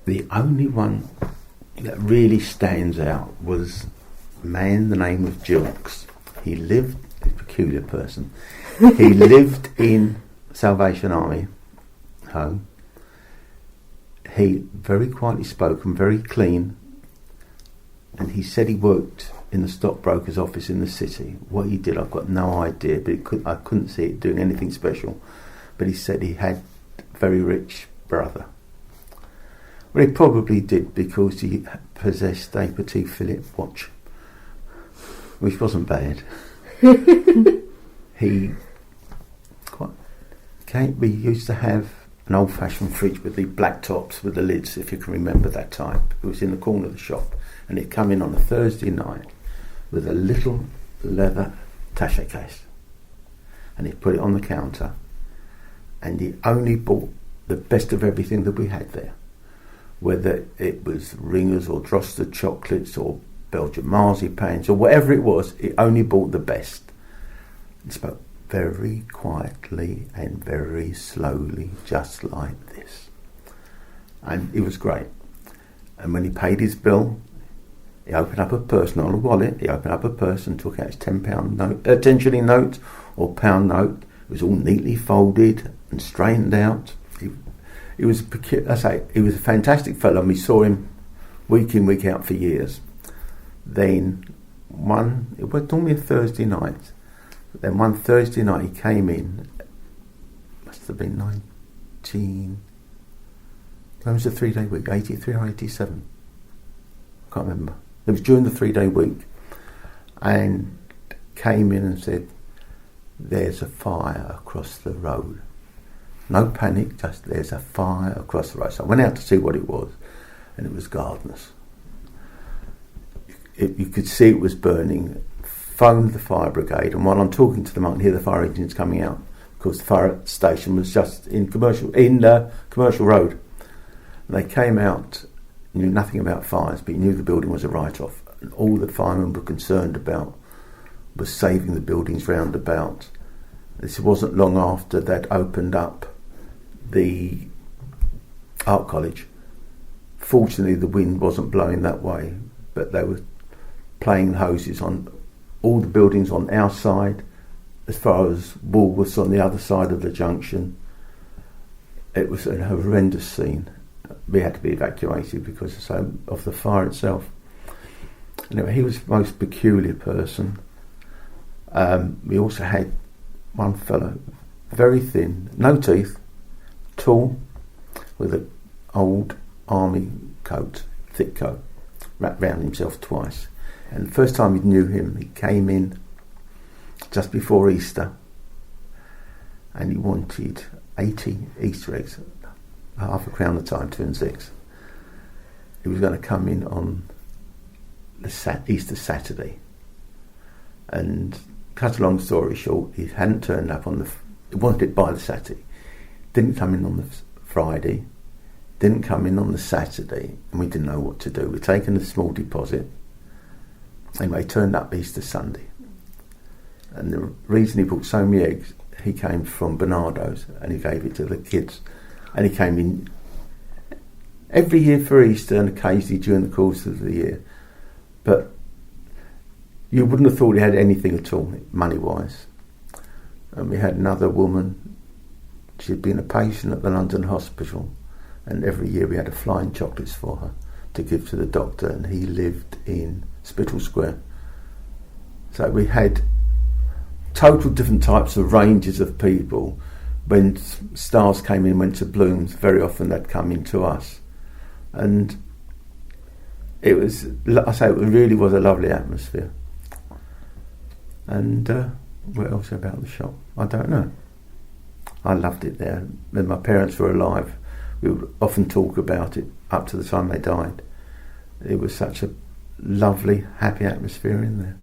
The only one that really stands out was a man the name of Gelkoff. He lived, a peculiar person, he lived in Salvation Army home. He very quietly spoken, very clean, and he said he worked in the stockbroker's office in the city. What he did, I've got no idea, but I couldn't see it doing anything special. But he said he had a very rich brother. Well, he probably did, because he possessed a Petit Philippe watch, which wasn't bad. We used to have an old-fashioned fridge with the black tops with the lids, if you can remember that type. It was in the corner of the shop, and it come in on a Thursday night with a little leather attaché case, and he put it on the counter, and he only bought the best of everything that we had there, whether it was ringers or Droster chocolates or Belgian marzipans or whatever it was. He only bought the best. He spoke very quietly and very slowly, just like this, and it was great. And when he paid his bill, he opened up a purse, not a wallet. He opened up a purse and took out his £10 note, 10 shilling note or pound note. It was all neatly folded and straightened out. He was he was a fantastic fellow, and we saw him week in, week out for years. Then it was normally a Thursday night. Then one Thursday night he came in, must have been when was the 3-day week, 83 or 87? I can't remember. It was during the 3-day week, and came in and said, "There's a fire across the road." No panic, just there's a fire across the road. So I went out to see what it was, and it was gardeners. You could see it was burning. Phoned the fire brigade, and while I'm talking to them, I can hear the fire engines coming out, because the fire station was just in commercial road. And they came out, knew nothing about fires, but knew the building was a write-off, and all the firemen were concerned about was saving the buildings round about. This wasn't long after that opened up the art college. Fortunately, the wind wasn't blowing that way, but they were playing hoses on all the buildings on our side, as far as Woolworths on the other side of the junction. It was a horrendous scene. We had to be evacuated because of the fire itself. Anyway, he was the most peculiar person. We also had one fellow, very thin, no teeth, tall, with an old army coat, thick coat, wrapped round himself twice. And the first time we knew him, he came in just before Easter, and he wanted 80 Easter eggs, half a crown a time, 2 and 6. He was going to come in on the Easter Saturday, and cut a long story short, he hadn't turned up he wanted it by the Saturday, didn't come in on the Friday, didn't come in on the Saturday, and we didn't know what to do. We'd taken a small deposit. Anyway, he turned up Easter Sunday, and the reason he bought so many eggs, he came from Bernardo's, and he gave it to the kids, and he came in every year for Easter and occasionally during the course of the year, but you wouldn't have thought he had anything at all money wise. And we had another woman, she'd been a patient at the London hospital, and every year we had a flying chocolates for her to give to the doctor, and he lived in Spital Square. So we had total different types of ranges of people. When stars came in, went to Blooms, very often they'd come in to us, and it was, it really was a lovely atmosphere. And what else about the shop? I don't know. I loved it there. When my parents were alive, we would often talk about it up to the time they died. It was such a lovely, happy atmosphere in there.